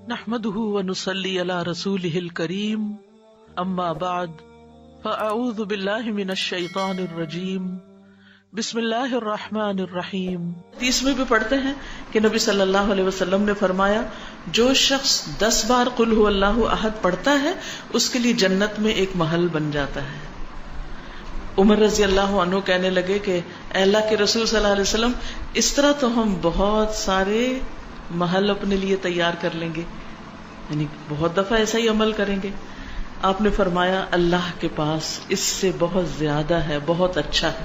نحمده ونصلي على رسوله الكريم اما بعد فاعوذ بالله من الشیطان الرجیم بسم اللہ الرحمن الرحیم۔ 30 بھی پڑھتے ہیں کہ نبی صلی اللہ علیہ وسلم نے فرمایا جو شخص 10 بار قل هو اللہ احد پڑھتا ہے اس کے لیے جنت میں ایک محل بن جاتا ہے۔ عمر رضی اللہ عنہ کہنے لگے کہ اے اللہ کے رسول صلی اللہ علیہ وسلم اس طرح تو ہم بہت سارے محل اپنے لیے تیار کر لیں گے، یعنی بہت دفعہ ایسا ہی عمل کریں گے۔ آپ نے فرمایا اللہ کے پاس اس سے بہت زیادہ ہے، بہت اچھا ہے،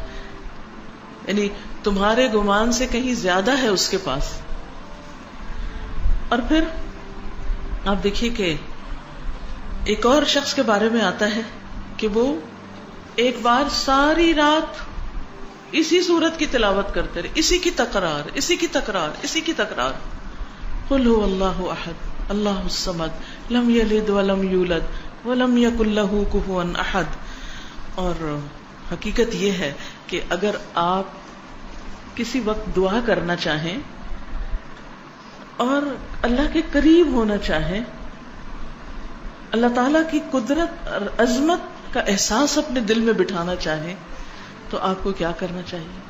یعنی تمہارے گمان سے کہیں زیادہ ہے اس کے پاس۔ اور پھر آپ دیکھیے کہ ایک اور شخص کے بارے میں آتا ہے کہ وہ ایک بار ساری رات اسی سورت کی تلاوت کرتے رہے، اسی کی تکرار، اسی کی تکرار، اسی کی تکرار، قل هو اللہ احد اللہ الصمد لم یلد ولم یولد ولم یکن لہ کفوا احد۔ اور حقیقت یہ ہے کہ اگر آپ کسی وقت دعا کرنا چاہیں اور اللہ کے قریب ہونا چاہیں، اللہ تعالی کی قدرت اور عظمت کا احساس اپنے دل میں بٹھانا چاہیں تو آپ کو کیا کرنا چاہیے؟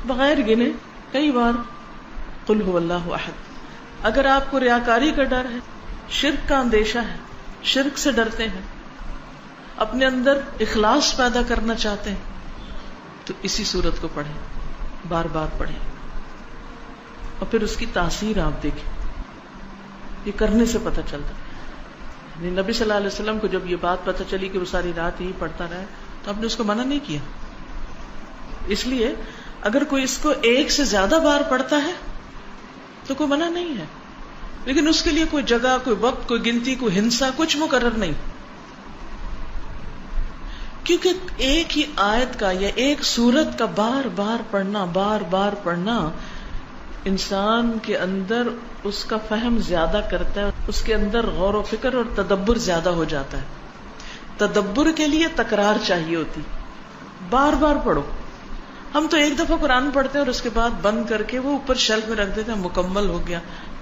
بغیر گنے کئی بار قل هو اللہ احد۔ اگر آپ کو ریاکاری کا ڈر ہے، شرک کا اندیشہ ہے، شرک سے ڈرتے ہیں، اپنے اندر اخلاص پیدا کرنا چاہتے ہیں تو اسی صورت کو پڑھیں، بار بار پڑھیں، اور پھر اس کی تاثیر آپ دیکھیں، یہ کرنے سے پتہ چلتا ہے۔ نبی صلی اللہ علیہ وسلم کو جب یہ بات پتہ چلی کہ وہ ساری رات ہی پڑھتا رہا تو آپ نے اس کو منع نہیں کیا۔ اس لیے اگر کوئی اس کو ایک سے زیادہ بار پڑھتا ہے تو کوئی منع نہیں ہے، لیکن اس کے لیے کوئی جگہ، کوئی وقت، کوئی گنتی، کوئی ہنسا کچھ مقرر نہیں، کیونکہ ایک ہی آیت کا یا ایک سورت کا بار بار پڑھنا انسان کے اندر اس کا فہم زیادہ کرتا ہے، اس کے اندر غور و فکر اور تدبر زیادہ ہو جاتا ہے۔ تدبر کے لیے تکرار چاہیے ہوتی، بار بار پڑھو۔ ہم تو ایک دفعہ قرآن پڑھتے ہیں اور اس کے بعد بند کر کے وہ اوپر شیلف میں رکھ دیتے ہیں، مکمل ہو گیا،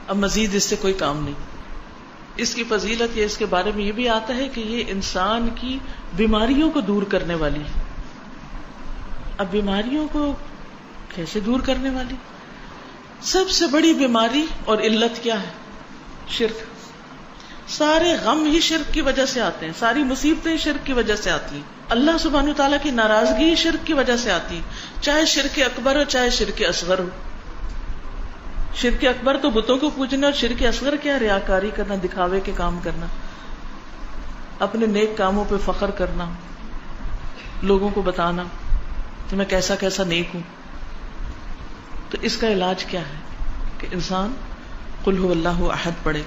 اب مزید اس سے کوئی کام نہیں۔ اس کی فضیلت یا اس کے بارے میں یہ بھی آتا ہے کہ یہ انسان کی بیماریوں کو دور کرنے والی ہے۔ اب بیماریوں کو کیسے دور کرنے والی؟ سب سے بڑی بیماری اور علت کیا ہے؟ شرک۔ سارے غم ہی شرک کی وجہ سے آتے ہیں، ساری مصیبتیں شرک کی وجہ سے آتی ہیں، اللہ سبحانہ وتعالیٰ کی ناراضگی شرک کی وجہ سے آتی، چاہے شرک اکبر ہو چاہے شرک اصغر ہو۔ شرک اکبر تو بتوں کو پوجنا، اور شرک اصغر کیا؟ ریاکاری کرنا، دکھاوے کے کام کرنا، اپنے نیک کاموں پہ فخر کرنا، لوگوں کو بتانا کہ میں کیسا کیسا نیک ہوں۔ تو اس کا علاج کیا ہے کہ انسان قل هو اللہ احد پڑھے۔